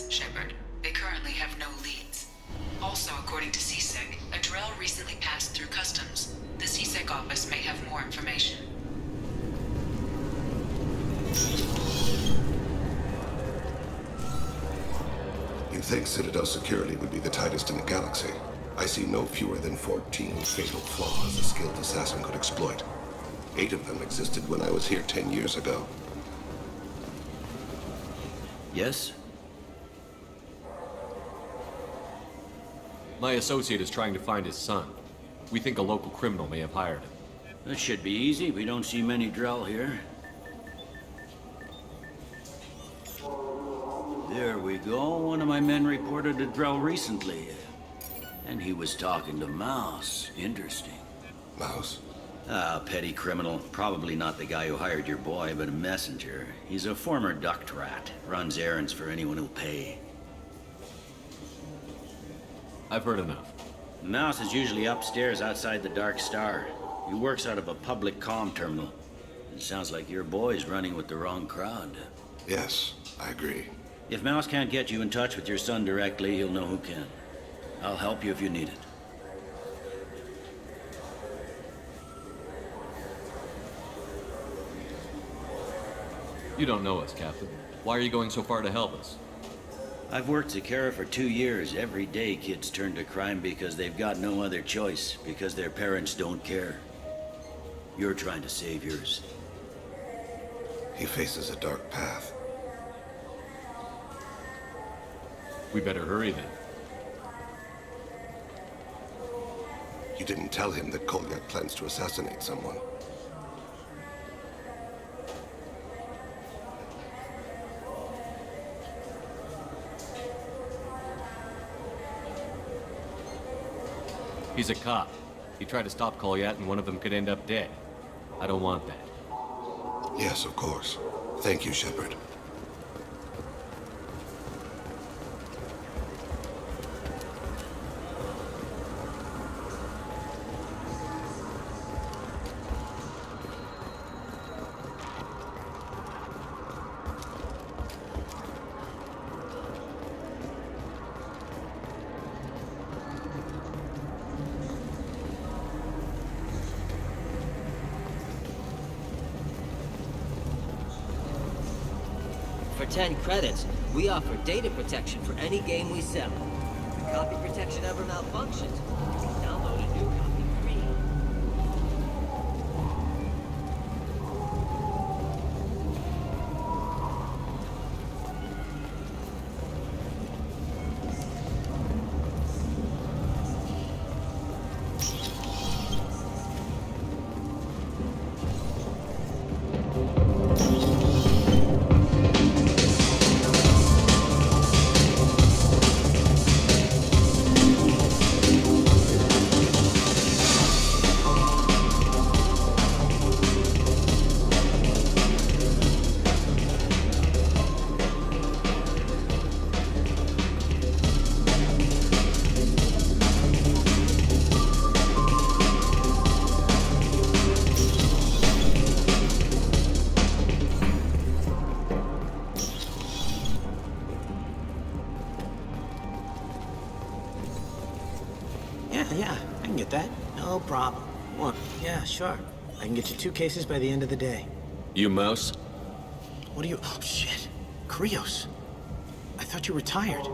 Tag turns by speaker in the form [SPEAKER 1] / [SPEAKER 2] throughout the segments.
[SPEAKER 1] Shepard. They currently have no leads. Also, according to CSEC, a Drell recently passed through customs. The CSEC office may have more information.
[SPEAKER 2] You think Citadel security would be the tightest in the galaxy? I see no fewer than 14 fatal flaws a skilled assassin could exploit. 8 of them existed when I was here 10 years ago.
[SPEAKER 3] Yes?
[SPEAKER 4] My associate is trying to find his son. We think a local criminal may have hired him.
[SPEAKER 3] That should be easy. We don't see many Drell here. There we go. One of my men reported a Drell recently. And he was talking to Mouse. Interesting.
[SPEAKER 2] Mouse?
[SPEAKER 3] Ah, petty criminal. Probably not the guy who hired your boy, but a messenger. He's a former duct rat. Runs errands for anyone who'll pay.
[SPEAKER 4] I've heard enough.
[SPEAKER 3] Mouse is usually upstairs outside the Dark Star. He works out of a public comm terminal. It sounds like your boy's running with the wrong crowd.
[SPEAKER 2] Yes, I agree.
[SPEAKER 3] If Mouse can't get you in touch with your son directly, he'll know who can. I'll help you if you need it.
[SPEAKER 4] You don't know us, Captain. Why are you going so far to help us?
[SPEAKER 3] I've worked Zakera for 2 years. Every day kids turn to crime because they've got no other choice, because their parents don't care. You're trying to save yours.
[SPEAKER 2] He faces a dark path.
[SPEAKER 4] We better hurry then.
[SPEAKER 2] You didn't tell him that Kolyat plans to assassinate someone.
[SPEAKER 4] He's a cop. He tried to stop Kolyat and one of them could end up dead. I don't want that.
[SPEAKER 2] Yes, of course. Thank you, Shepard.
[SPEAKER 5] For 10 credits, we offer data protection for any game we sell. If copy protection ever malfunctions, you can download a new copy free.
[SPEAKER 6] Yeah, I can get that. No problem. One. Yeah, sure. I can get you 2 cases by the end of the day.
[SPEAKER 4] You mouse?
[SPEAKER 6] What are you... Oh, shit. Krios. I thought you were retired.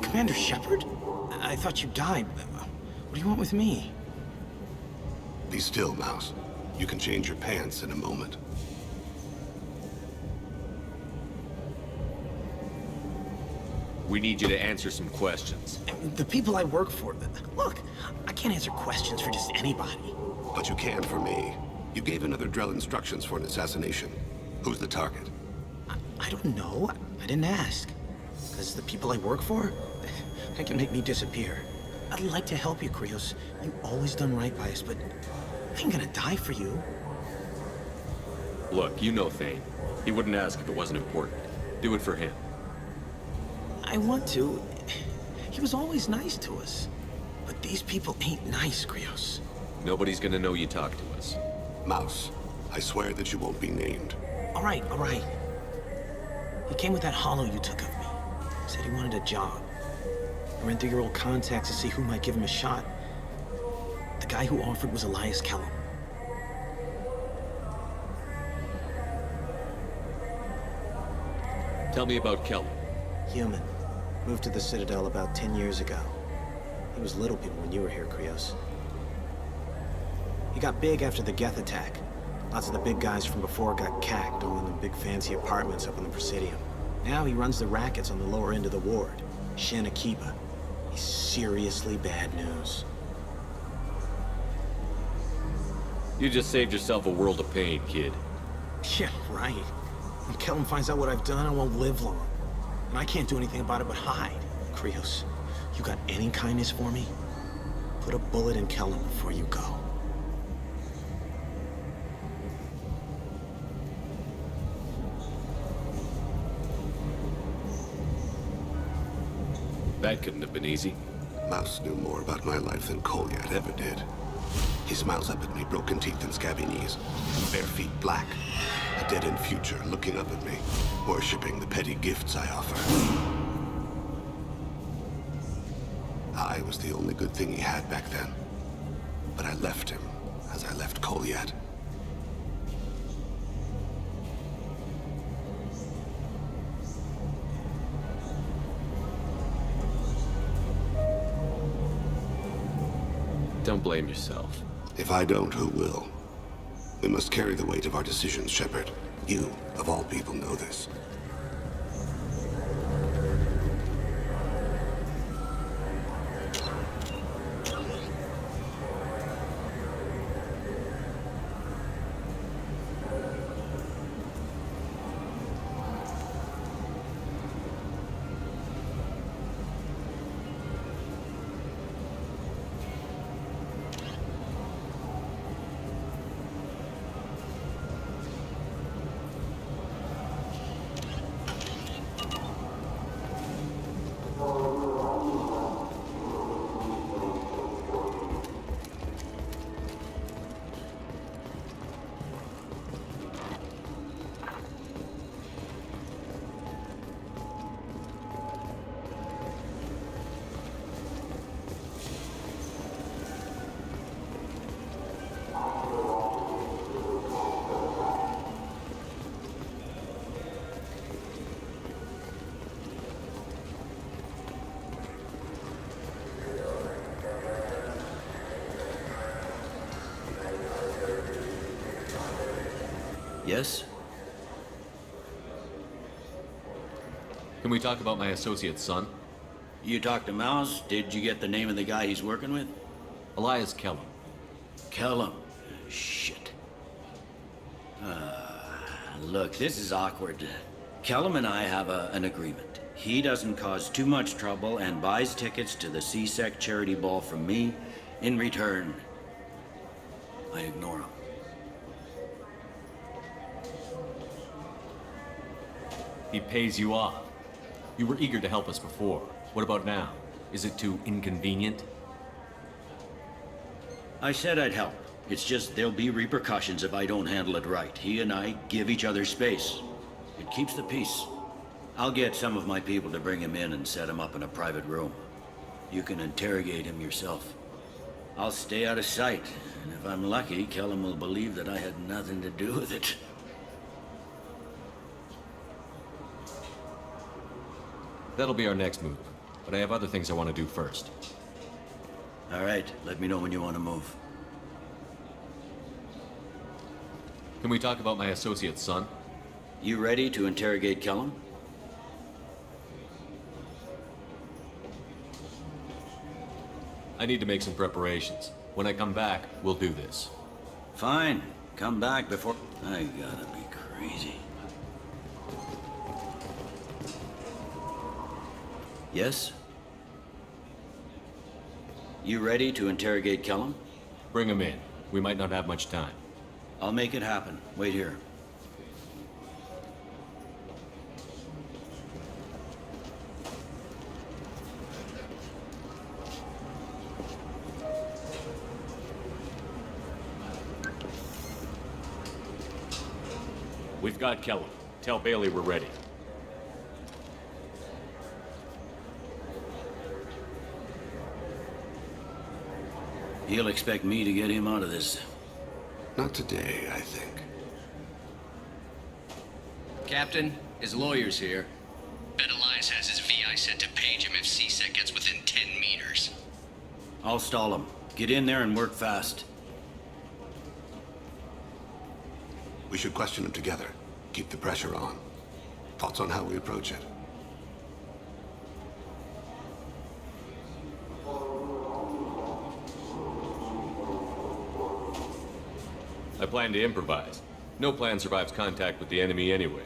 [SPEAKER 6] Commander Shepard? I thought you died. What do you want with me?
[SPEAKER 2] Be still, Mouse. You can change your pants in a moment.
[SPEAKER 4] We need you to answer some questions.
[SPEAKER 6] The people I work for... Look, I can't answer questions for just anybody.
[SPEAKER 2] But you can for me. You gave another Drell instructions for an assassination. Who's the target?
[SPEAKER 6] I don't know. I didn't ask. Because the people I work for, they can make me disappear. I'd like to help you, Krios. You've always done right by us, but I ain't gonna die for you.
[SPEAKER 4] Look, you know Thane. He wouldn't ask if it wasn't important. Do it for him.
[SPEAKER 6] I want to. He was always nice to us. But these people ain't nice, Krios.
[SPEAKER 4] Nobody's gonna know you talked to us.
[SPEAKER 2] Mouse, I swear that you won't be named.
[SPEAKER 6] All right. He came with that hollow you took of me. Said he wanted a job. I ran through your old contacts to see who might give him a shot. The guy who offered was Elias Kellum.
[SPEAKER 4] Tell me about Kelly.
[SPEAKER 6] Human. Moved to the Citadel about 10 years ago. He was little people when you were here, Krios. He got big after the Geth attack. Lots of the big guys from before got cacked, all in the big fancy apartments up on the Presidium. Now he runs the rackets on the lower end of the ward, Shin Akiba. He's seriously bad news.
[SPEAKER 4] You just saved yourself a world of pain, kid.
[SPEAKER 6] Yeah, right. When Kellum finds out what I've done, I won't live long. And I can't do anything about it but hide. Krios, you got any kindness for me? Put a bullet in Kellum before you go.
[SPEAKER 4] That couldn't have been easy.
[SPEAKER 2] Mouse knew more about my life than Kolyat ever did. He smiles up at me, broken teeth and scabby knees. Bare feet black. A dead-end future looking up at me, worshipping the petty gifts I offer. I was the only good thing he had back then. But I left him, as I left Kolyat.
[SPEAKER 4] Don't blame yourself.
[SPEAKER 2] If I don't, who will? We must carry the weight of our decisions, Shepard. You, of all people, know this.
[SPEAKER 3] Yes?
[SPEAKER 4] Can we talk about my associate's son?
[SPEAKER 3] You talked to Mouse? Did you get the name of the guy he's working with?
[SPEAKER 4] Elias Kellum.
[SPEAKER 3] Kellum. Shit. Look, this is awkward. Kellum and I have an agreement. He doesn't cause too much trouble and buys tickets to the CSEC charity ball from me. In return, I ignore him.
[SPEAKER 4] He pays you off. You were eager to help us before. What about now? Is it too inconvenient?
[SPEAKER 3] I said I'd help. It's just there'll be repercussions if I don't handle it right. He and I give each other space. It keeps the peace. I'll get some of my people to bring him in and set him up in a private room. You can interrogate him yourself. I'll stay out of sight, and if I'm lucky, Kellum will believe that I had nothing to do with it.
[SPEAKER 4] That'll be our next move, but I have other things I want to do first.
[SPEAKER 3] All right, let me know when you want to move.
[SPEAKER 4] Can we talk about my associate's son?
[SPEAKER 3] You ready to interrogate Kellum?
[SPEAKER 4] I need to make some preparations. When I come back, we'll do this.
[SPEAKER 3] Fine. Come back before... I gotta be crazy. Yes? You ready to interrogate Kellum?
[SPEAKER 4] Bring him in. We might not have much time.
[SPEAKER 3] I'll make it happen. Wait here.
[SPEAKER 4] We've got Kellum. Tell Bailey we're ready.
[SPEAKER 3] He'll expect me to get him out of this.
[SPEAKER 2] Not today, I think.
[SPEAKER 7] Captain, his lawyer's here.
[SPEAKER 8] Bet Elias has his VI set to page him if CSEC gets within 10 meters.
[SPEAKER 3] I'll stall him. Get in there and work fast.
[SPEAKER 2] We should question him together. Keep the pressure on. Thoughts on how we approach it?
[SPEAKER 4] I plan to improvise. No plan survives contact with the enemy anyway.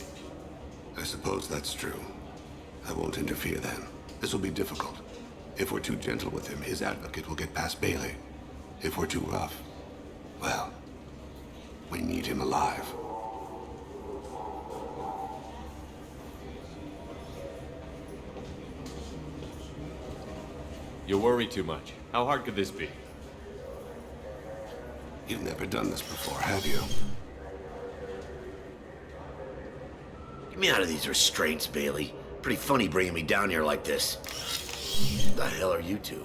[SPEAKER 2] I suppose that's true. I won't interfere then. This will be difficult. If we're too gentle with him, his advocate will get past Bailey. If we're too rough, well, we need him alive.
[SPEAKER 4] You worry too much. How hard could this be?
[SPEAKER 2] You've never done this before, have you?
[SPEAKER 9] Get me out of these restraints, Bailey. Pretty funny bringing me down here like this. The hell are you two?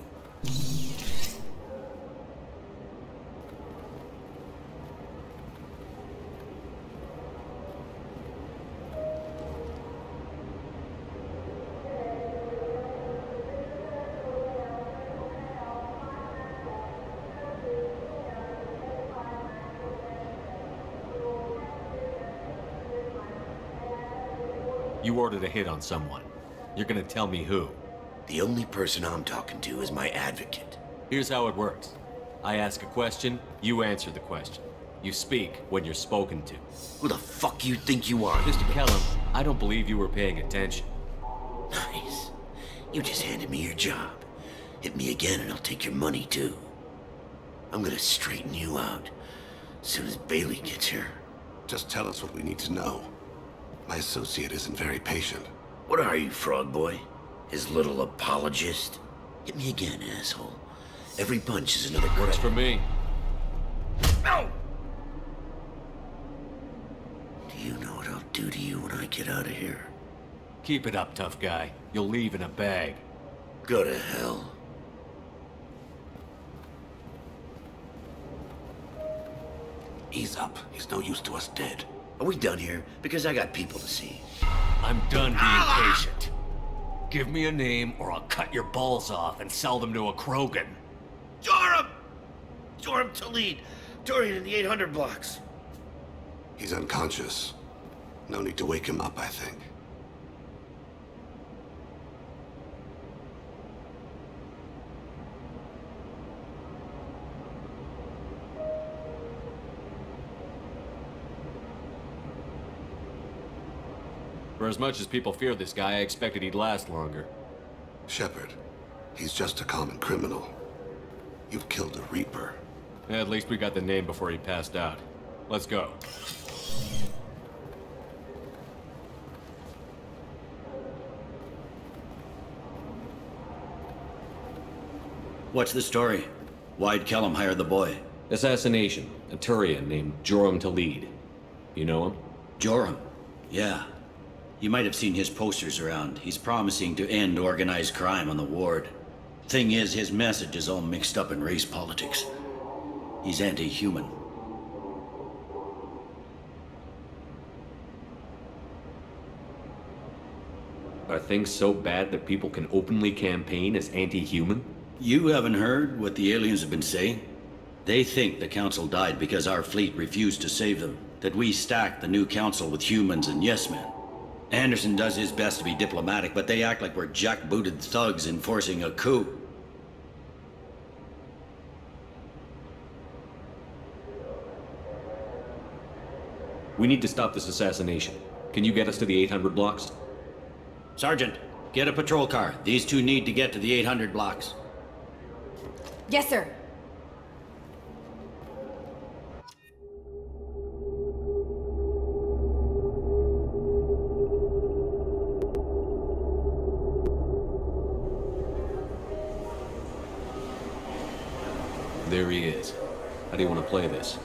[SPEAKER 4] You ordered a hit on someone. You're gonna tell me who.
[SPEAKER 9] The only person I'm talking to is my advocate.
[SPEAKER 4] Here's how it works. I ask a question, you answer the question. You speak when you're spoken to.
[SPEAKER 9] Who the fuck you think you are?
[SPEAKER 4] Mr. Kellum, I don't believe you were paying attention.
[SPEAKER 9] Nice. You just handed me your job. Hit me again and I'll take your money too. I'm gonna straighten you out as soon as Bailey gets here.
[SPEAKER 2] Just tell us what we need to know. My associate isn't very patient.
[SPEAKER 9] What are you, frog boy? His little apologist? Hit me again, asshole. Every punch is another
[SPEAKER 4] Works for me.
[SPEAKER 9] No! Do you know what I'll do to you when I get out of here?
[SPEAKER 4] Keep it up, tough guy. You'll leave in a bag.
[SPEAKER 9] Go to hell.
[SPEAKER 2] Ease up. He's no use to us dead.
[SPEAKER 9] Are we done here? Because I got people to see.
[SPEAKER 4] I'm done being patient. Give me a name or I'll cut your balls off and sell them to a Krogan.
[SPEAKER 9] Joram! Joram Talid. Dorian in the 800 blocks.
[SPEAKER 2] He's unconscious. No need to wake him up, I think.
[SPEAKER 4] For as much as people fear this guy, I expected he'd last longer.
[SPEAKER 2] Shepard. He's just a common criminal. You've killed a Reaper.
[SPEAKER 4] At least we got the name before he passed out. Let's go.
[SPEAKER 3] What's the story? Why'd Kellum hire the boy?
[SPEAKER 4] Assassination. A Turian named Joram Talid. You know him?
[SPEAKER 3] Joram? Yeah. You might have seen his posters around. He's promising to end organized crime on the ward. Thing is, his message is all mixed up in race politics. He's anti-human.
[SPEAKER 4] Are things so bad that people can openly campaign as anti-human?
[SPEAKER 3] You haven't heard what the aliens have been saying? They think the Council died because our fleet refused to save them. That we stacked the new Council with humans and yes-men. Anderson does his best to be diplomatic, but they act like we're jackbooted thugs enforcing a coup.
[SPEAKER 4] We need to stop this assassination. Can you get us to the 800 blocks?
[SPEAKER 3] Sergeant, get a patrol car. These two need to get to the 800 blocks.
[SPEAKER 10] Yes, sir.
[SPEAKER 4] There he is. How do you want to play this?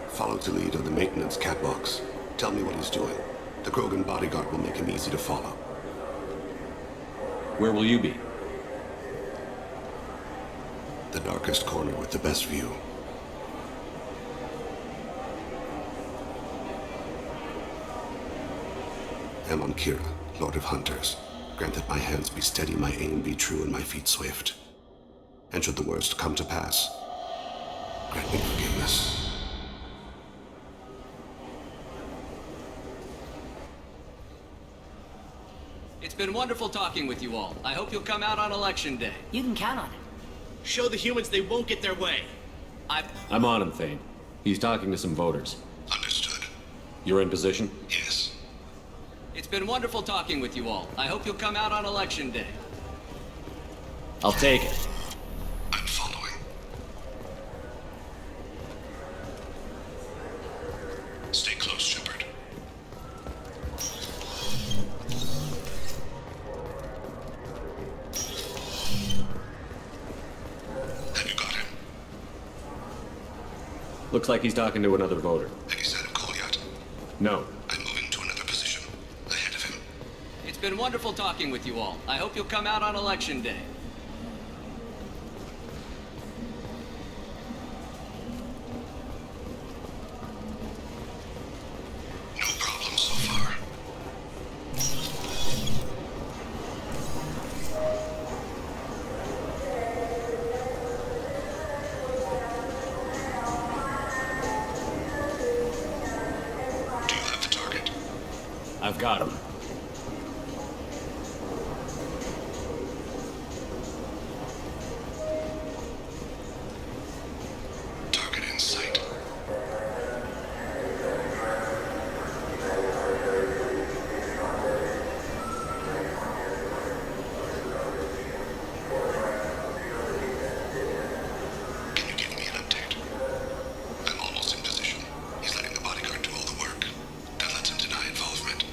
[SPEAKER 2] Follow to lead on the maintenance catwalks. Tell me what he's doing. The Krogan bodyguard will make him easy to follow.
[SPEAKER 4] Where will you be?
[SPEAKER 2] The darkest corner with the best view. Amon Kira, Lord of Hunters. Grant that my hands be steady, my aim be true, and my feet swift. And should the worst come to pass, grant me forgiveness.
[SPEAKER 7] It's been wonderful talking with you all. I hope you'll come out on Election Day.
[SPEAKER 10] You can count on it.
[SPEAKER 11] Show the humans they won't get their way.
[SPEAKER 4] I'm on him, Thane. He's talking to some voters.
[SPEAKER 2] Understood.
[SPEAKER 4] You're in position?
[SPEAKER 2] Yes.
[SPEAKER 7] It's been wonderful talking with you all. I hope you'll come out on Election Day.
[SPEAKER 4] I'll take it.
[SPEAKER 2] I'm following. Stay close, Shepard. Have you got him?
[SPEAKER 4] Looks like he's talking to another voter.
[SPEAKER 2] Have you set him call yet?
[SPEAKER 4] No.
[SPEAKER 2] I'm moving to another position. Ahead of him.
[SPEAKER 7] It's been wonderful talking with you all. I hope you'll come out on Election Day.
[SPEAKER 2] No problem so far. Do you have the target?
[SPEAKER 4] I've got him.
[SPEAKER 2] Target in sight. Can you give me an update? I'm almost in position. He's letting the bodyguard do all the work. That lets him deny involvement.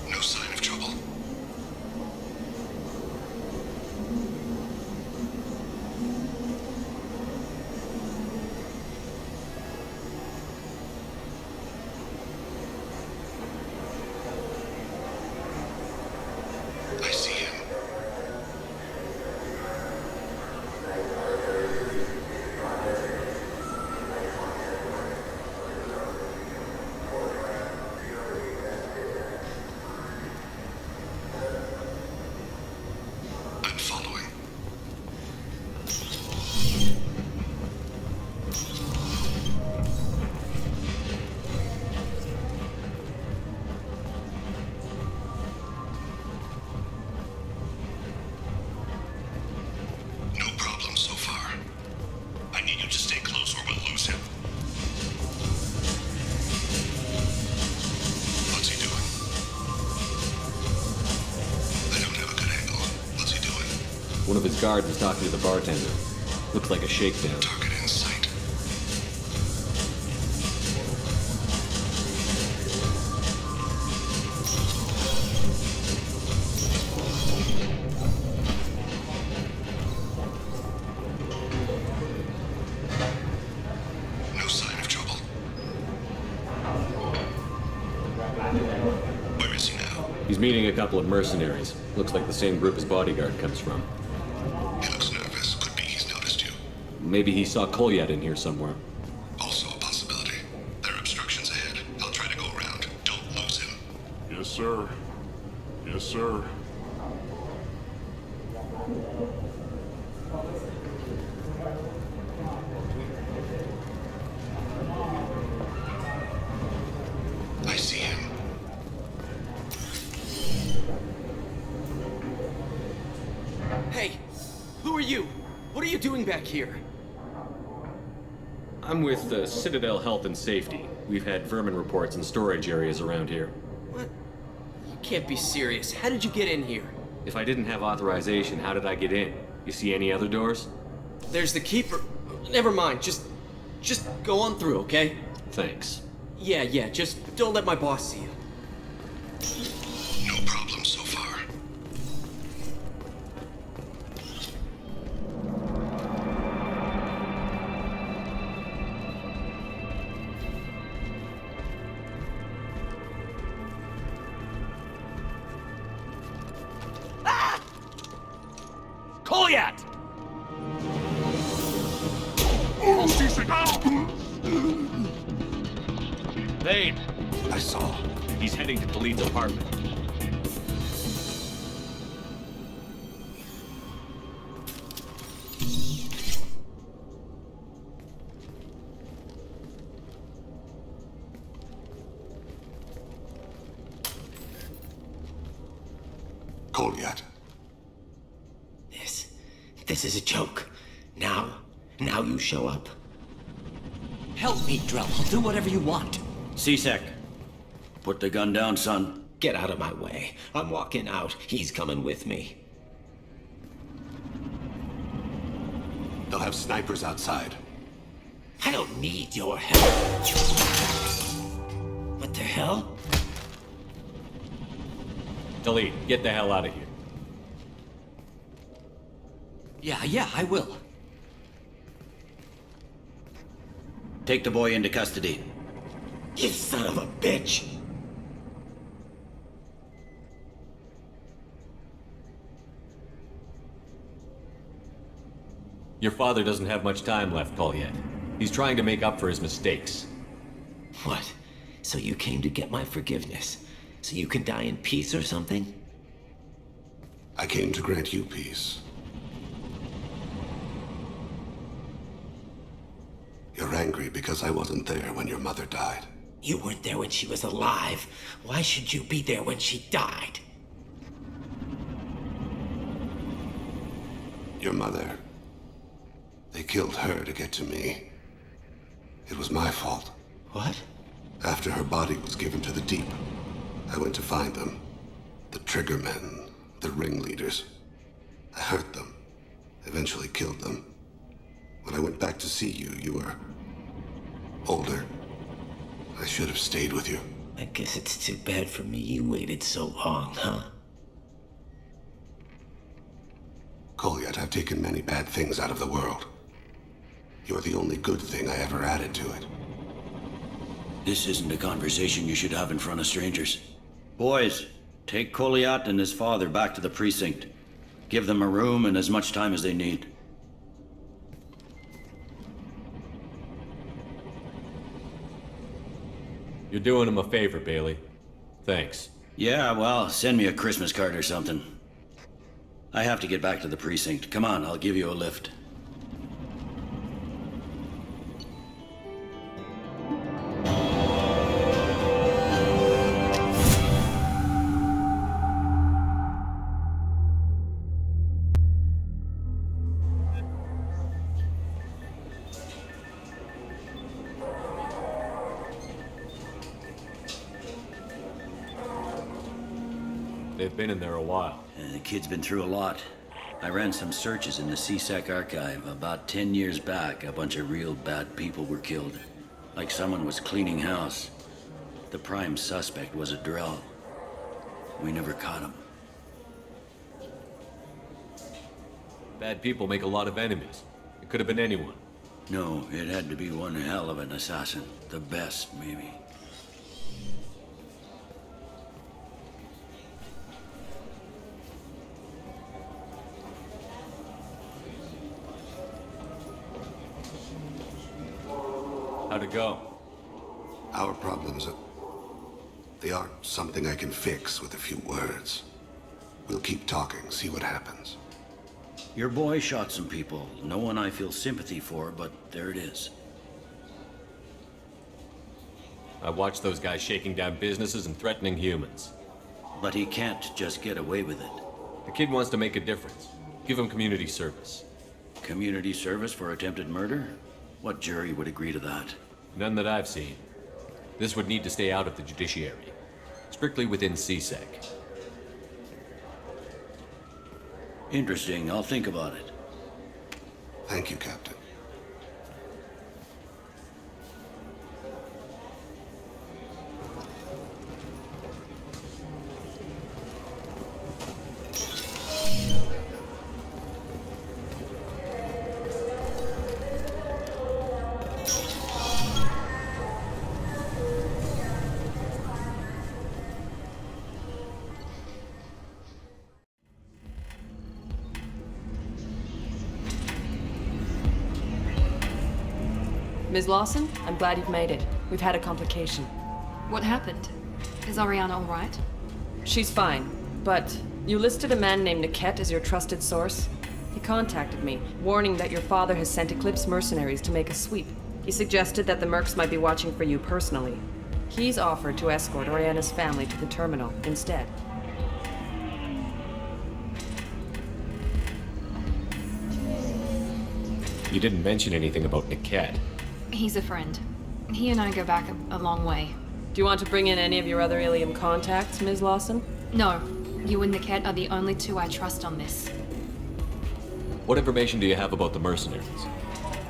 [SPEAKER 2] No sign of trouble. I see him. I'm following. No problem so far. I need you to stay close or we'll lose him. What's he doing? I don't have a good angle. What's he doing?
[SPEAKER 4] One of his guards is talking to the bartender. Looks like a shakedown.
[SPEAKER 2] Target in sight. No sign of trouble.
[SPEAKER 4] He's meeting a couple of mercenaries. Looks like the same group his bodyguard comes from.
[SPEAKER 2] He looks nervous. Could be he's noticed you.
[SPEAKER 4] Maybe he saw Kolyat in here somewhere.
[SPEAKER 2] Also a possibility. There are obstructions ahead. I'll try to go around. Don't lose him.
[SPEAKER 12] Yes, sir. Yes, sir.
[SPEAKER 2] I see him.
[SPEAKER 11] Hey, who are you? What are you doing back here?
[SPEAKER 4] I'm with the Citadel Health and Safety. We've had vermin reports in storage areas around here.
[SPEAKER 11] What? You can't be serious. How did you get in here?
[SPEAKER 4] If I didn't have authorization, how did I get in? You see any other doors?
[SPEAKER 11] There's the keeper. Never mind. Just go on through, okay?
[SPEAKER 4] Thanks.
[SPEAKER 11] Yeah, just don't let my boss see you.
[SPEAKER 2] No problem so far.
[SPEAKER 4] Kolyat! Vane!
[SPEAKER 2] I saw.
[SPEAKER 4] He's heading to Khalid's apartment.
[SPEAKER 2] Kolyat.
[SPEAKER 9] This is a joke. Now you show up.
[SPEAKER 5] Help me, Drell. I'll do whatever you want.
[SPEAKER 3] C-Sec, put the gun down, son.
[SPEAKER 9] Get out of my way. I'm walking out. He's coming with me.
[SPEAKER 2] They'll have snipers outside.
[SPEAKER 9] I don't need your help. What the hell?
[SPEAKER 4] Khalid, get the hell out of here.
[SPEAKER 5] Yeah, I will.
[SPEAKER 3] Take the boy into custody.
[SPEAKER 9] You son of a bitch!
[SPEAKER 4] Your father doesn't have much time left, Kolyat. He's trying to make up for his mistakes.
[SPEAKER 9] What? So you came to get my forgiveness? So you can die in peace or something?
[SPEAKER 2] I came to grant you peace. You're angry because I wasn't there when your mother died.
[SPEAKER 9] You weren't there when she was alive. Why should you be there when she died?
[SPEAKER 2] Your mother. They killed her to get to me. It was my fault.
[SPEAKER 9] What?
[SPEAKER 2] After her body was given to the deep, I went to find them. The triggermen, the ringleaders. I hurt them. Eventually killed them. When I went back to see you, you were older. I should have stayed with you.
[SPEAKER 9] I guess it's too bad for me you waited so long, huh?
[SPEAKER 2] Kolyat, I've taken many bad things out of the world. You're the only good thing I ever added to it.
[SPEAKER 3] This isn't a conversation you should have in front of strangers. Boys, take Kolyat and his father back to the precinct. Give them a room and as much time as they need.
[SPEAKER 4] You're doing him a favor, Bailey. Thanks.
[SPEAKER 3] Yeah, well, send me a Christmas card or something. I have to get back to the precinct. Come on, I'll give you a lift.
[SPEAKER 4] They've been in there a while.
[SPEAKER 3] The kid's been through a lot. I ran some searches in the CSEC archive. About 10 years back, a bunch of real bad people were killed. Like someone was cleaning house. The prime suspect was a Drell. We never caught him.
[SPEAKER 4] Bad people make a lot of enemies. It could have been anyone.
[SPEAKER 3] No, it had to be one hell of an assassin. The best, maybe.
[SPEAKER 4] How'd it go?
[SPEAKER 2] Our problems they aren't something I can fix with a few words. We'll keep talking, see what happens.
[SPEAKER 3] Your boy shot some people. No one I feel sympathy for, but there it is.
[SPEAKER 4] I watched those guys shaking down businesses and threatening humans.
[SPEAKER 3] But he can't just get away with it.
[SPEAKER 4] The kid wants to make a difference. Give him community service.
[SPEAKER 3] Community service for attempted murder? What jury would agree to that?
[SPEAKER 4] None that I've seen. This would need to stay out of the judiciary. Strictly within CSEC.
[SPEAKER 3] Interesting. I'll think about it.
[SPEAKER 2] Thank you, Captain.
[SPEAKER 13] Ms. Lawson, I'm glad you've made it. We've had a complication.
[SPEAKER 10] What happened? Is Ariana all right?
[SPEAKER 13] She's fine, but you listed a man named Niket as your trusted source. He contacted me, warning that your father has sent Eclipse mercenaries to make a sweep. He suggested that the Mercs might be watching for you personally. He's offered to escort Oriana's family to the terminal instead.
[SPEAKER 4] You didn't mention anything about Niket.
[SPEAKER 10] He's a friend. He and I go back a long way.
[SPEAKER 13] Do you want to bring in any of your other Ilium contacts, Ms. Lawson?
[SPEAKER 10] No. You and Niket are the only two I trust on this.
[SPEAKER 4] What information do you have about the mercenaries?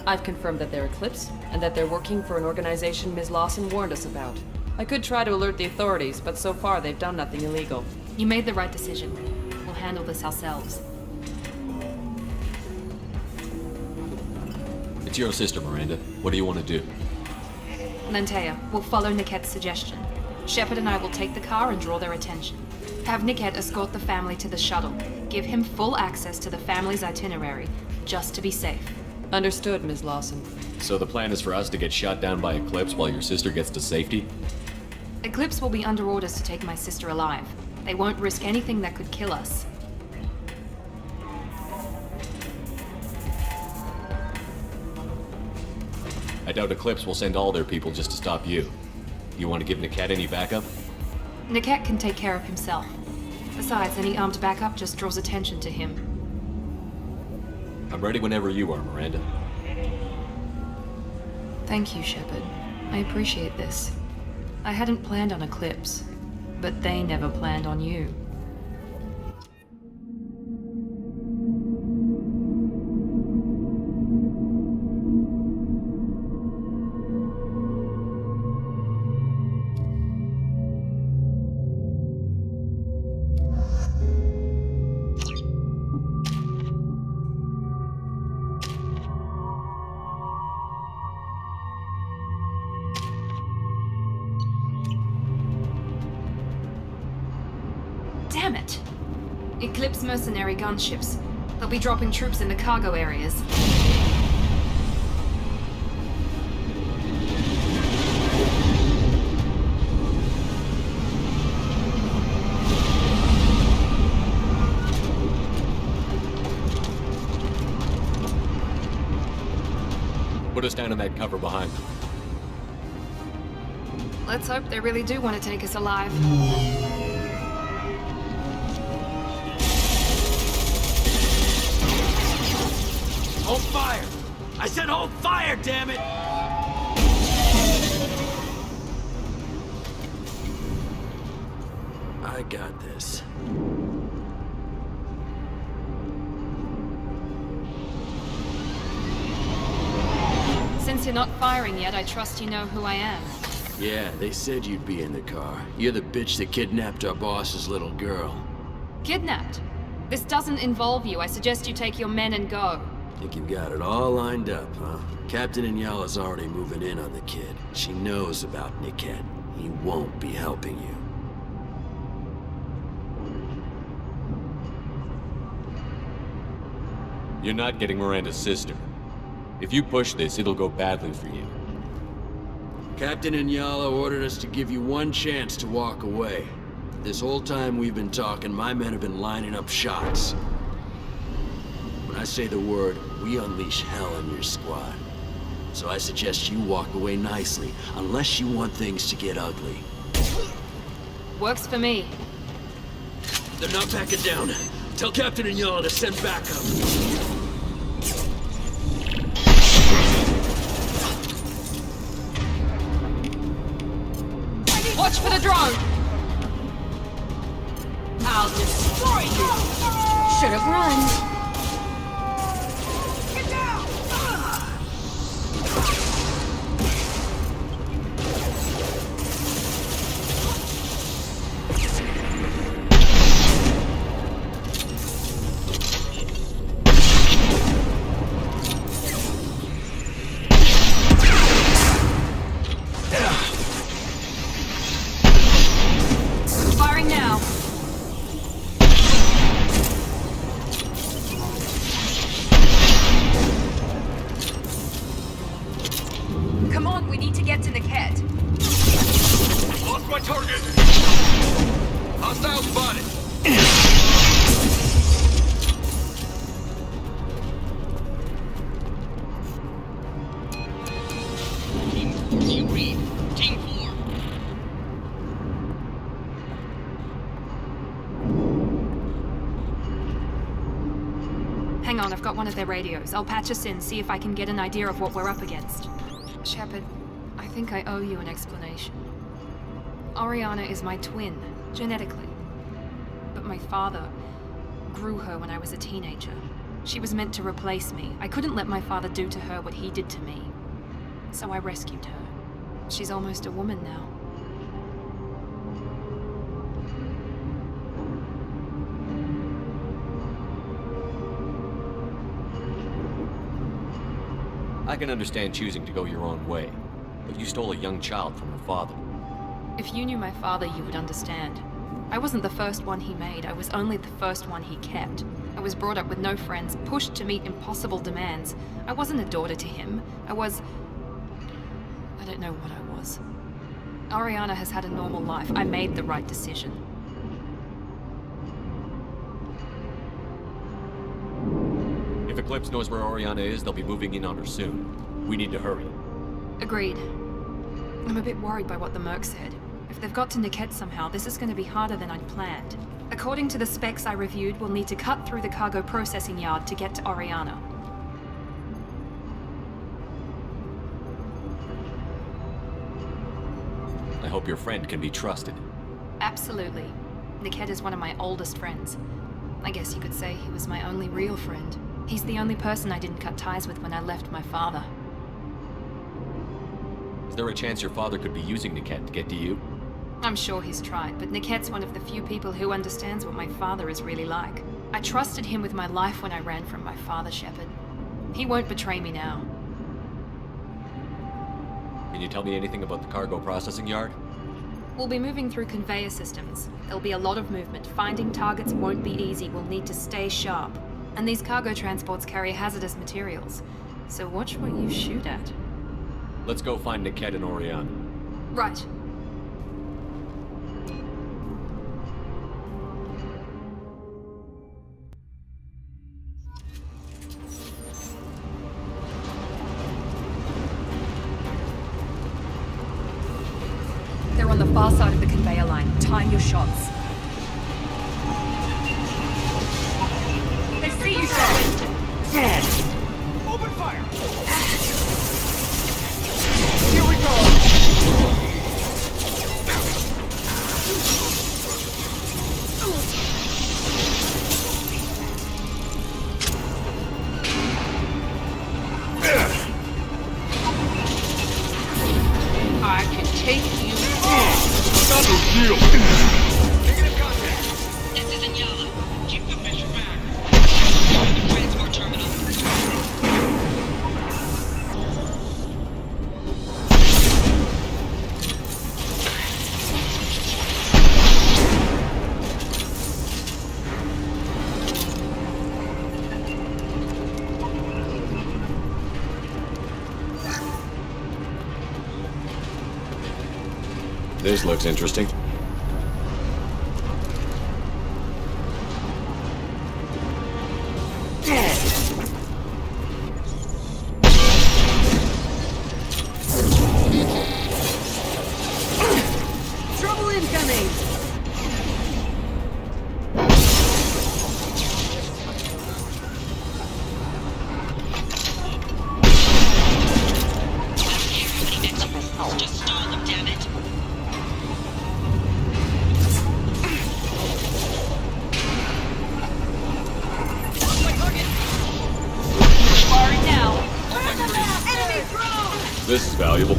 [SPEAKER 13] I've confirmed that they're Eclipse, and that they're working for an organization Ms. Lawson warned us about. I could try to alert the authorities, but so far they've done nothing illegal.
[SPEAKER 10] You made the right decision. We'll handle this ourselves.
[SPEAKER 4] It's your sister, Miranda. What do you want to do?
[SPEAKER 10] Lantea, we'll follow Niket's suggestion. Shepard and I will take the car and draw their attention. Have Niket escort the family to the shuttle. Give him full access to the family's itinerary, just to be safe.
[SPEAKER 13] Understood, Ms. Lawson.
[SPEAKER 4] So the plan is for us to get shot down by Eclipse while your sister gets to safety?
[SPEAKER 10] Eclipse will be under orders to take my sister alive. They won't risk anything that could kill us.
[SPEAKER 4] I doubt Eclipse will send all their people just to stop you. You want to give Niket any backup?
[SPEAKER 10] Niket can take care of himself. Besides, any armed backup just draws attention to him.
[SPEAKER 4] I'm ready whenever you are, Miranda.
[SPEAKER 10] Thank you, Shepard. I appreciate this. I hadn't planned on Eclipse, but they never planned on you. Damn it! Eclipse mercenary gunships. They'll be dropping troops in the cargo areas.
[SPEAKER 4] Put us down in that cover behind them.
[SPEAKER 10] Let's hope they really do want to take us alive.
[SPEAKER 3] Hold fire! I said hold fire, damn it! I got this.
[SPEAKER 10] Since you're not firing yet, I trust you know who I am.
[SPEAKER 14] Yeah, they said you'd be in the car. You're the bitch that kidnapped our boss's little girl.
[SPEAKER 10] Kidnapped? This doesn't involve you. I suggest you take your men and go.
[SPEAKER 14] Think you've got it all lined up, huh? Captain Inyala's already moving in on the kid. She knows about Niket. He won't be helping you.
[SPEAKER 4] You're not getting Miranda's sister. If you push this, it'll go badly for you.
[SPEAKER 14] Captain Inyala ordered us to give you one chance to walk away. This whole time we've been talking, my men have been lining up shots. When I say the word, we unleash hell on your squad. So I suggest you walk away nicely, unless you want things to get ugly.
[SPEAKER 10] Works for me.
[SPEAKER 14] They're not backing down. Tell Captain Inyala to send backup.
[SPEAKER 10] Watch for the drone! I'll destroy you! Should've run. Get down! Firing now. Come on, we need to get to Niket.
[SPEAKER 15] Lost my target! Hostile spotted!
[SPEAKER 8] Team 4, do you read? Team 4.
[SPEAKER 10] Hang on, I've got one of their radios. I'll patch us in, see if I can get an idea of what we're up against. Shepard, I think I owe you an explanation. Oriana is my twin, genetically. But my father grew her when I was a teenager. She was meant to replace me. I couldn't let my father do to her what he did to me. So I rescued her. She's almost a woman now.
[SPEAKER 4] I can understand choosing to go your own way, but you stole a young child from her father.
[SPEAKER 10] If you knew my father, you would understand. I wasn't the first one he made, I was only the first one he kept. I was brought up with no friends, pushed to meet impossible demands. I wasn't a daughter to him. I don't know what I was. Oriana has had a normal life. I made the right decision.
[SPEAKER 4] If Eclipse knows where Oriana is, they'll be moving in on her soon. We need to hurry.
[SPEAKER 10] Agreed. I'm a bit worried by what the Merc said. If they've got to Niket somehow, this is going to be harder than I'd planned. According to the specs I reviewed, we'll need to cut through the cargo processing yard to get to Oriana.
[SPEAKER 4] I hope your friend can be trusted.
[SPEAKER 10] Absolutely. Niket is one of my oldest friends. I guess you could say he was my only real friend. He's the only person I didn't cut ties with when I left my father.
[SPEAKER 4] Is there a chance your father could be using Niket to get to you?
[SPEAKER 10] I'm sure he's tried, but Niket's one of the few people who understands what my father is really like. I trusted him with my life when I ran from my father, Shepard. He won't betray me now.
[SPEAKER 4] Can you tell me anything about the cargo processing yard?
[SPEAKER 10] We'll be moving through conveyor systems. There'll be a lot of movement. Finding targets won't be easy. We'll need to stay sharp. And these cargo transports carry hazardous materials. So watch what you shoot at.
[SPEAKER 4] Let's go find Niket and Oriana.
[SPEAKER 10] Right. They're on the far side of the conveyor line. Time your shots. They see you, Shepard!
[SPEAKER 15] Dead! Open fire! Here we go!
[SPEAKER 1] I can take you.
[SPEAKER 15] Not no deal! Negative contact!
[SPEAKER 8] This is Inyala. Keep the fish back. The transport terminal.
[SPEAKER 4] This looks interesting.
[SPEAKER 13] Trouble incoming!
[SPEAKER 1] Just stall them, damn it. Firing now. Enemy drone!
[SPEAKER 4] This is valuable.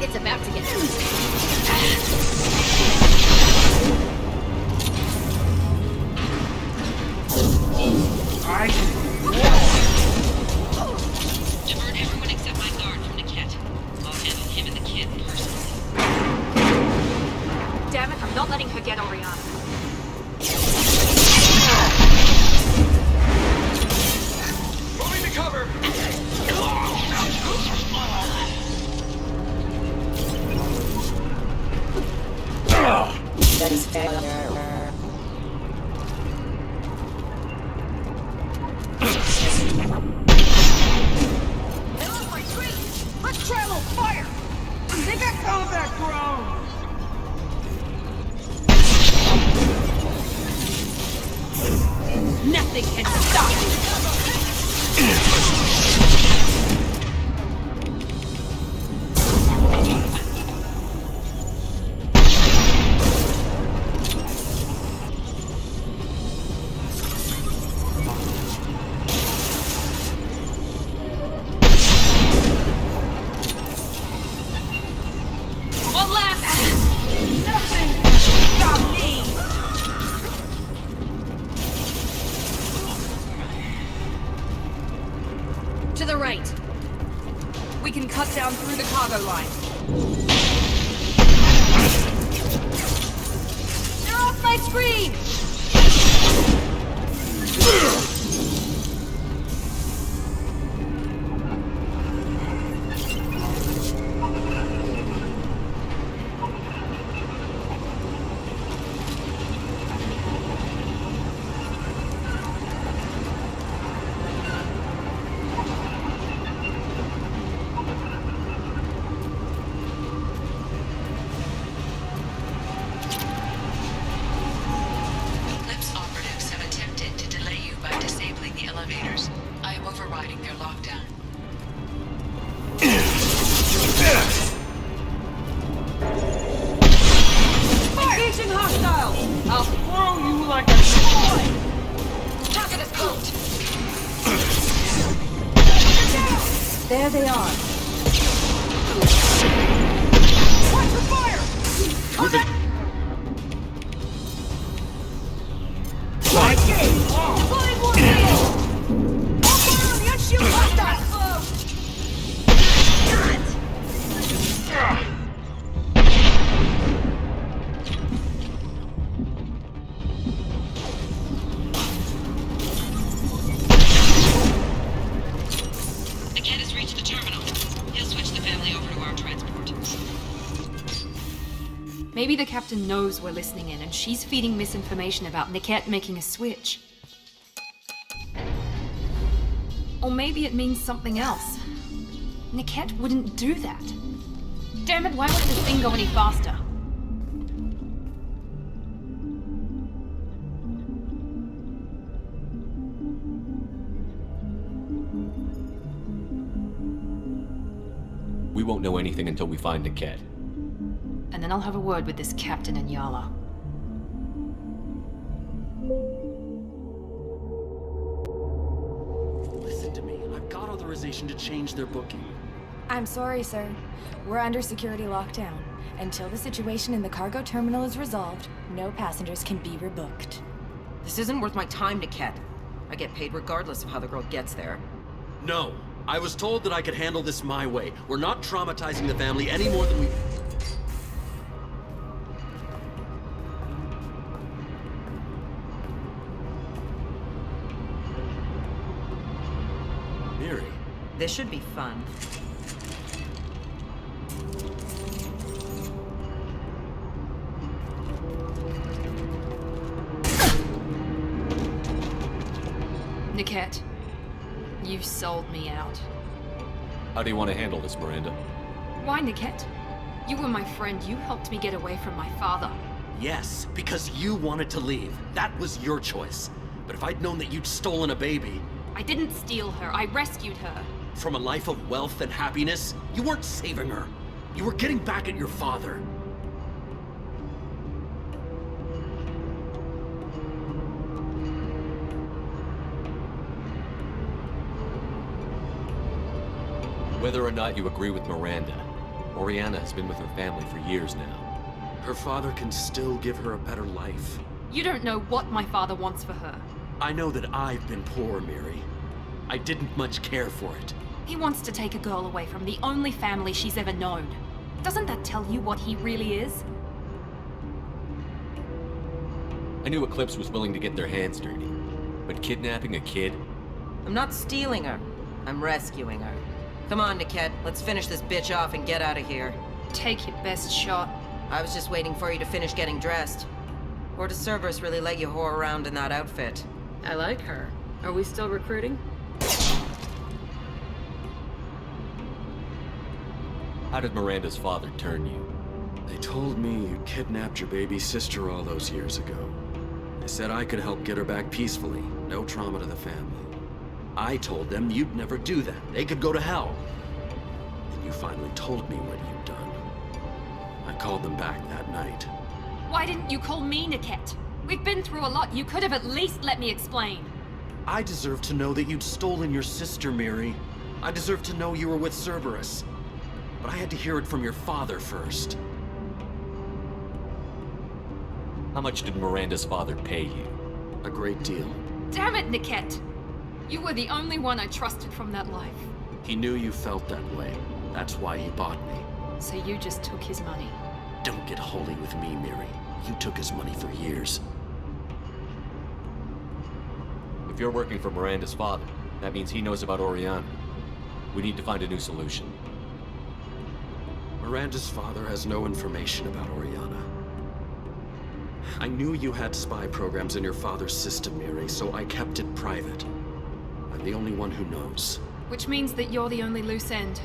[SPEAKER 16] It's about to get
[SPEAKER 1] Divert everyone except my guard from Niket. I'll handle him and the kid personally.
[SPEAKER 10] Damn it, I'm not letting her get Oriana.
[SPEAKER 15] Moving to cover!
[SPEAKER 5] That is failure.
[SPEAKER 15] They lost my screen! Let's try a little fire! They got combat drones!
[SPEAKER 16] nothing can stop
[SPEAKER 10] To the right. We can cut down through the cargo line. They're off my screen! There they are.
[SPEAKER 15] Watch the fire!
[SPEAKER 4] Okay.
[SPEAKER 15] Deploying more field! All fire on the unshielded hostile!
[SPEAKER 10] Maybe the captain knows we're listening in, and she's feeding misinformation about Niket making a switch. Or maybe it means something else. Niket wouldn't do that. Damn it, why won't this thing go any faster?
[SPEAKER 4] won't know anything until we find Niket.
[SPEAKER 10] And then I'll have a word with this captain in Yala.
[SPEAKER 14] Listen to me. I've got authorization to change their booking.
[SPEAKER 17] I'm sorry, sir. We're under security lockdown. Until the situation in the cargo terminal is resolved, no passengers can be rebooked.
[SPEAKER 18] This isn't worth my time, Niket. I get paid regardless of how the girl gets there.
[SPEAKER 14] No. I was told that I could handle this my way. We're not traumatizing the family any more than we... Miri.
[SPEAKER 18] This should be fun.
[SPEAKER 10] Niket, you sold me out.
[SPEAKER 4] How do you want to handle this, Miranda?
[SPEAKER 10] Why, Niket? You were my friend. You helped me get away from my father.
[SPEAKER 14] Yes, because you wanted to leave. That was your choice. But if I'd known that you'd stolen a baby...
[SPEAKER 10] I didn't steal her. I rescued her.
[SPEAKER 14] From a life of wealth and happiness, you weren't saving her. You were getting back at your father.
[SPEAKER 4] Whether or not you agree with Miranda, Oriana has been with her family for years now.
[SPEAKER 14] Her father can still give her a better life.
[SPEAKER 10] You don't know what my father wants for her.
[SPEAKER 14] I know that I've been poor, Miri. I didn't much care for it.
[SPEAKER 10] He wants to take a girl away from the only family she's ever known. Doesn't that tell you what he really is?
[SPEAKER 4] I knew Eclipse was willing to get their hands dirty, but kidnapping a kid?
[SPEAKER 18] I'm not stealing her. I'm rescuing her. Come on, Niket. Let's finish this bitch off and get out of here.
[SPEAKER 10] Take your best shot.
[SPEAKER 18] I was just waiting for you to finish getting dressed. Or does Cerberus really let you whore around in that outfit?
[SPEAKER 13] I like her. Are we still recruiting?
[SPEAKER 4] How did Miranda's father turn you?
[SPEAKER 14] They told me you kidnapped your baby sister all those years ago. They said I could help get her back peacefully. No trauma to the family. I told them you'd never do that. They could go to hell. And you finally told me what you'd done. I called them back that night.
[SPEAKER 10] Why didn't you call me, Niket? We've been through a lot. You could have at least let me explain.
[SPEAKER 14] I deserve to know that you'd stolen your sister, Miri. I deserve to know you were with Cerberus. But I had to hear it from your father first.
[SPEAKER 4] How much did Miranda's father pay you?
[SPEAKER 14] A great deal.
[SPEAKER 10] Damn it, Niket! You were the only one I trusted from that life.
[SPEAKER 14] He knew you felt that way. That's why he bought me.
[SPEAKER 10] So you just took his money?
[SPEAKER 14] Don't get holy with me, Miri. You took his money for years.
[SPEAKER 4] If you're working for Miranda's father, that means he knows about Oriana. We need to find a new solution.
[SPEAKER 14] Miranda's father has no information about Oriana. I knew you had spy programs in your father's system, Miri, so I kept it private. I'm the only one who knows.
[SPEAKER 10] Which means that you're the only loose end.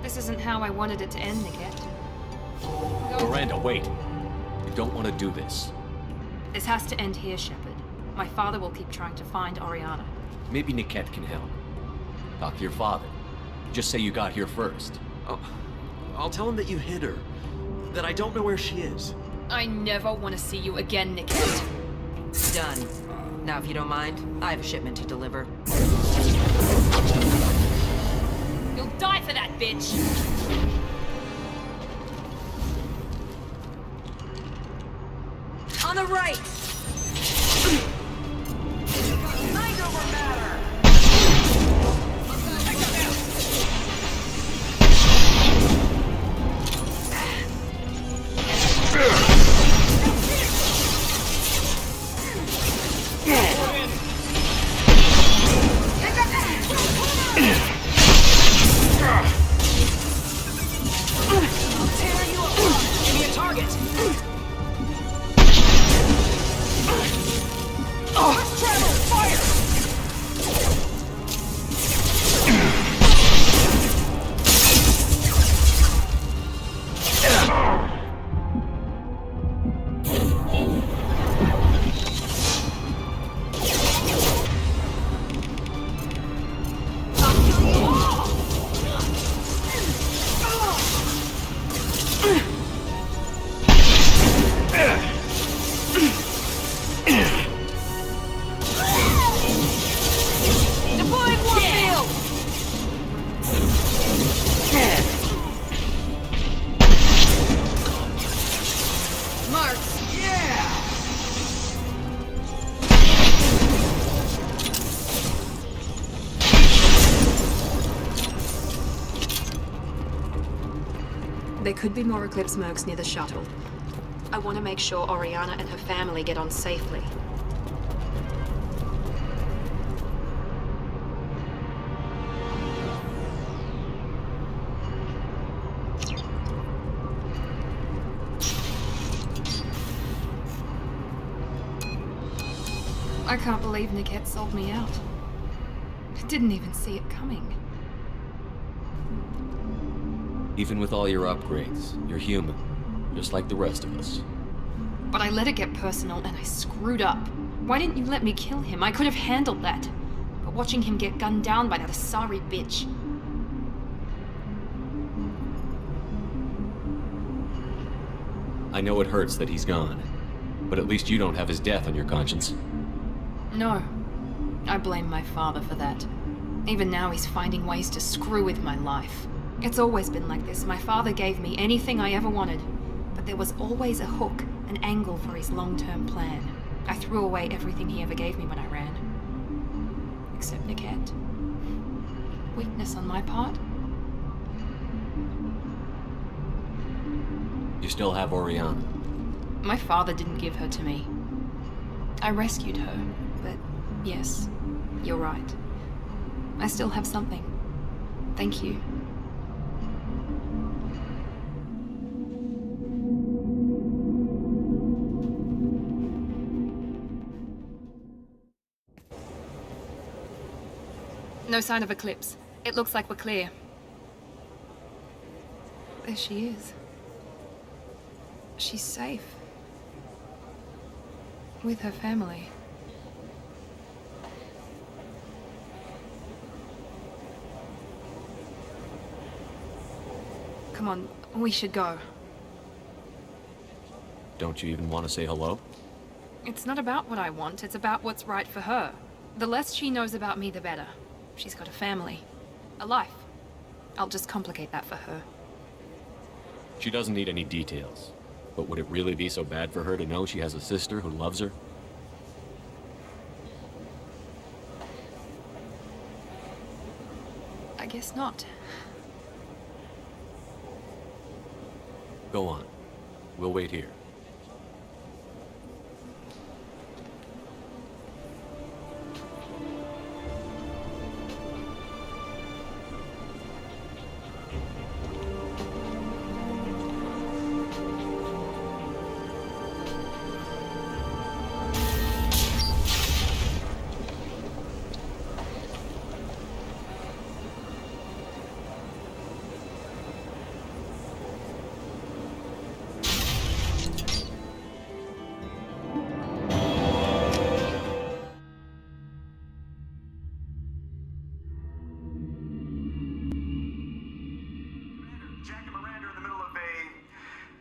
[SPEAKER 10] This isn't how I wanted it to end, Niket.
[SPEAKER 4] Miranda, wait! You don't want to do this.
[SPEAKER 10] This has to end here, Shepard. My father will keep trying to find Oriana.
[SPEAKER 4] Maybe Niket can help. Talk to your father. Just say you got here first.
[SPEAKER 14] I'll tell him that you hid her. That I don't know where she is.
[SPEAKER 10] I never want to see you again, Niket.
[SPEAKER 18] Done. Now, if you don't mind, I have a shipment to deliver.
[SPEAKER 10] You'll die for that, bitch!
[SPEAKER 18] On the right! Mind over matter!
[SPEAKER 10] There could be more Eclipse mercs near the shuttle. I want to make sure Oriana and her family get on safely. I can't believe Niket sold me out. I didn't even see it coming.
[SPEAKER 4] Even with all your upgrades, you're human, just like the rest of us.
[SPEAKER 10] But I let it get personal and I screwed up. Why didn't you let me kill him? I could have handled that. But watching him get gunned down by that Asari bitch.
[SPEAKER 4] I know it hurts that he's gone, but at least you don't have his death on your conscience.
[SPEAKER 10] No. I blame my father for that. Even now he's finding ways to screw with my life. It's always been like this. My father gave me anything I ever wanted, but there was always a hook, an angle for his long-term plan. I threw away everything he ever gave me when I ran. Except Niket. Weakness on my part.
[SPEAKER 4] You still have Oriana.
[SPEAKER 10] My father didn't give her to me. I rescued her, but yes, you're right. I still have something. Thank you. No sign of Eclipse. It looks like we're clear. There she is. She's safe. With her family. Come on, we should go.
[SPEAKER 4] Don't you even want to say hello?
[SPEAKER 10] It's not about what I want, it's about what's right for her. The less she knows about me, the better. She's got a family. A life. I'll just complicate that for her.
[SPEAKER 4] She doesn't need any details. But would it really be so bad for her to know she has a sister who loves her?
[SPEAKER 10] I guess not.
[SPEAKER 4] Go on. We'll wait here.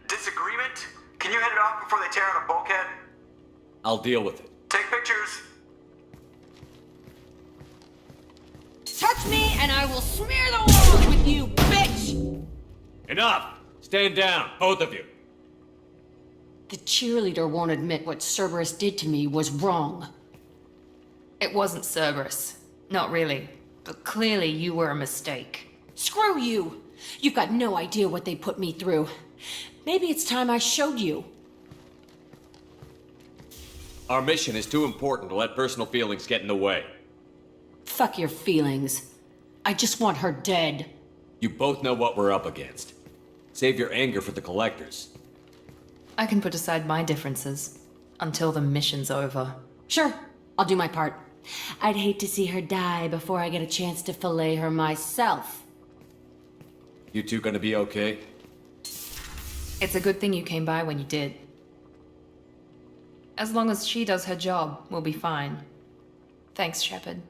[SPEAKER 19] Disagreement? Can you head it off before they tear out a bulkhead?
[SPEAKER 4] I'll deal with it.
[SPEAKER 19] Take pictures.
[SPEAKER 16] Touch me and I will smear the world with you, bitch!
[SPEAKER 4] Enough! Stand down, both of you.
[SPEAKER 20] The cheerleader won't admit what Cerberus did to me was wrong.
[SPEAKER 10] It wasn't Cerberus. Not really. But clearly you were a mistake.
[SPEAKER 20] Screw you! You've got no idea what they put me through. Maybe it's time I showed you.
[SPEAKER 4] Our mission is too important to let personal feelings get in the way.
[SPEAKER 20] Fuck your feelings. I just want her dead.
[SPEAKER 4] You both know what we're up against. Save your anger for the collectors.
[SPEAKER 10] I can put aside my differences until the mission's over.
[SPEAKER 20] Sure, I'll do my part. I'd hate to see her die before I get a chance to fillet her myself.
[SPEAKER 4] You two gonna be okay?
[SPEAKER 10] It's a good thing you came by when you did. As long as she does her job, we'll be fine. Thanks, Shepard.